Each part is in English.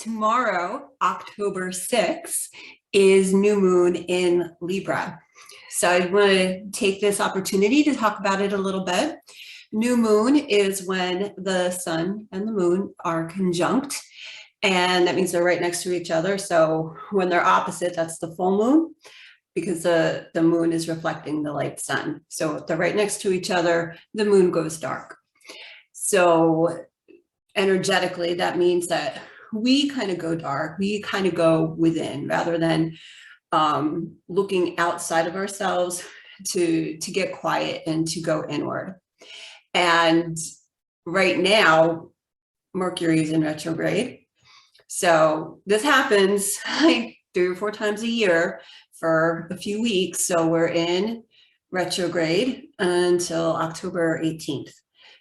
tomorrow, October 6th, is new moon in Libra. So I want to take this opportunity to talk about it a little bit. New moon is when the sun and the moon are conjunct, and that means they're right next to each other. So when they're opposite, that's the full moon, because the moon is reflecting the light sun. So if they're right next to each other, the moon goes dark. So energetically, that means that we kind of go dark, we kind of go within rather than looking outside of ourselves to get quiet and to go inward. And right now, Mercury is in retrograde. So this happens like 3 or 4 times a year for a few weeks. So we're in retrograde until October 18th.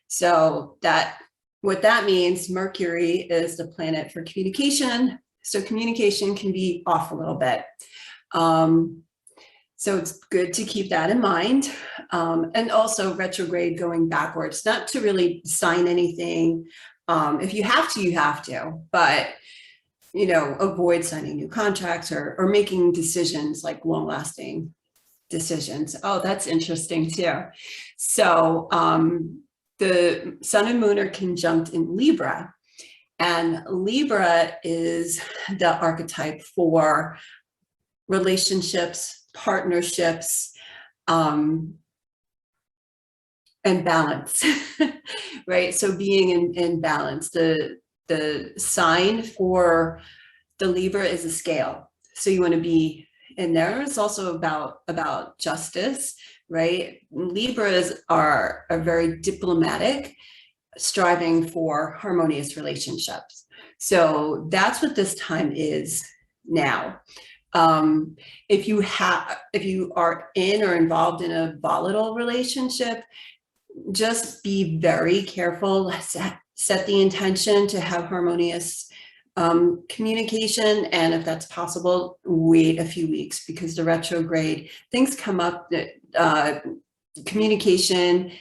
So what that means, Mercury is the planet for communication. So communication can be off a little bit. So it's good to keep that in mind. And also retrograde going backwards, not to really sign anything. If you have to, you have to, but avoid signing new contracts or making decisions like long-lasting decisions. Oh, that's interesting too. So the sun and moon are conjunct in Libra, and Libra is the archetype for relationships, partnerships, and balance, right? So being in balance. The sign for the Libra is a scale. So you want to be in there. It's also about justice, right? Libras are very diplomatic, striving for harmonious relationships. So that's what this time is now. If you are in or involved in a volatile relationship, just be very careful. Set the intention to have harmonious communication, and if that's possible, wait a few weeks, because the retrograde, things come up that communication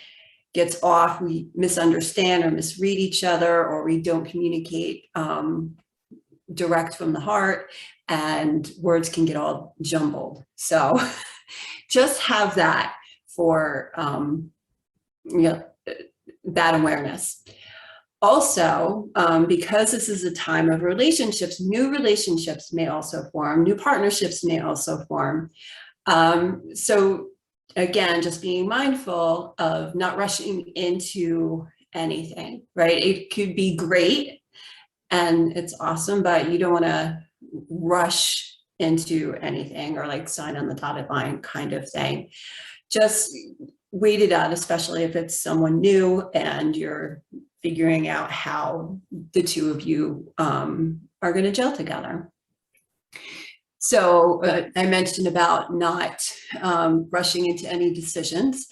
gets off, we misunderstand or misread each other, or we don't communicate direct from the heart, and words can get all jumbled. So just have that for that awareness. Also, because this is a time of relationships, new relationships may also form, new partnerships may also form. So again, just being mindful of not rushing into anything, right? It could be great and it's awesome, but you don't want to rush into anything or like sign on the dotted line kind of thing. Just wait it out, especially if it's someone new and you're figuring out how the two of you are going to gel together. So I mentioned about not rushing into any decisions.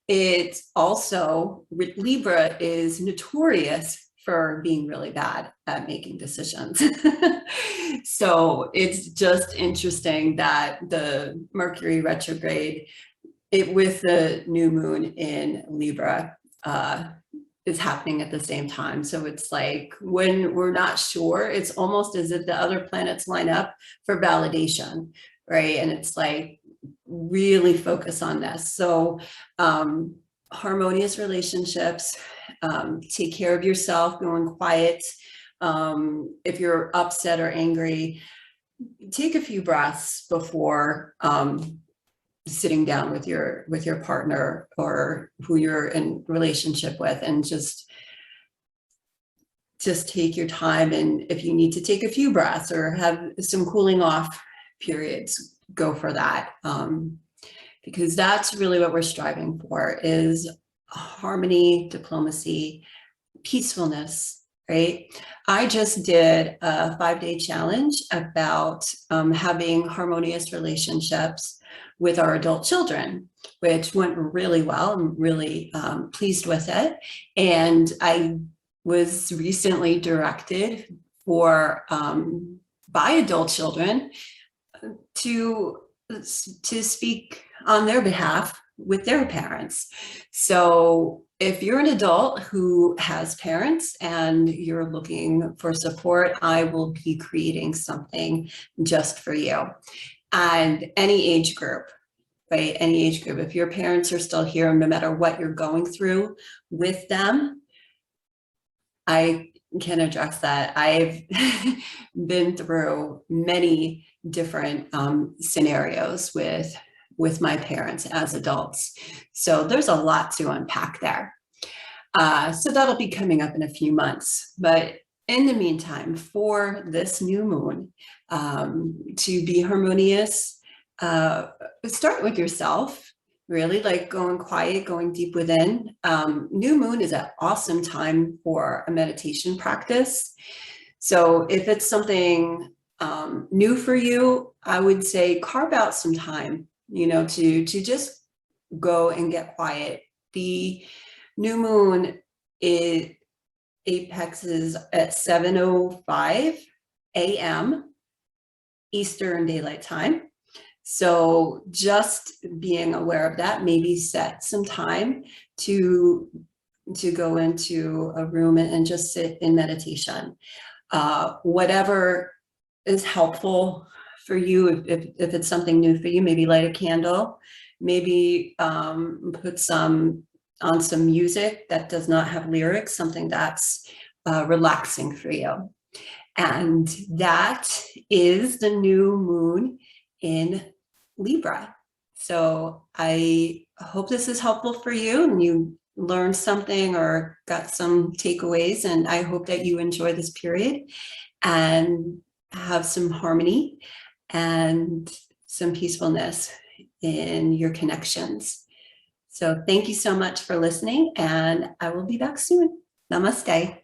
It's also, Libra is notorious for being really bad at making decisions. So it's just interesting that the Mercury retrograde, with the new moon in Libra, is happening at the same time. So it's like when we're not sure, it's almost as if the other planets line up for validation, right? And it's like, really focus on this. So harmonious relationships, take care of yourself, going quiet. If you're upset or angry, take a few breaths before sitting down with your partner or who you're in relationship with, and just take your time. And if you need to take a few breaths or have some cooling off periods, go for that, because that's really what we're striving for, is harmony, diplomacy, peacefulness, right? I just did a 5-day challenge about having harmonious relationships with our adult children, which went really well. I'm really pleased with it. And I was recently directed by adult children to speak on their behalf with their parents. So If you're an adult who has parents and you're looking for support, I will be creating something just for you. And any age group, right? Any age group. If your parents are still here, no matter what you're going through with them, I can address that. I've been through many different scenarios with my parents as adults. So there's a lot to unpack there. So that'll be coming up in a few months. But in the meantime, for this new moon, to be harmonious, start with yourself, really, like going quiet, going deep within. New moon is an awesome time for a meditation practice. So if it's something new for you, I would say carve out some time, to just go and get quiet. The new moon, it apexes at 7:05 a.m. Eastern Daylight Time. So just being aware of that, maybe set some time to go into a room and just sit in meditation. Whatever is helpful for you, if it's something new for you, maybe light a candle, maybe put on some music that does not have lyrics, something that's relaxing for you. And that is the new moon in Libra. So I hope this is helpful for you and you learned something or got some takeaways. And I hope that you enjoy this period and have some harmony and some peacefulness in your connections. So thank you so much for listening, and I will be back soon. Namaste.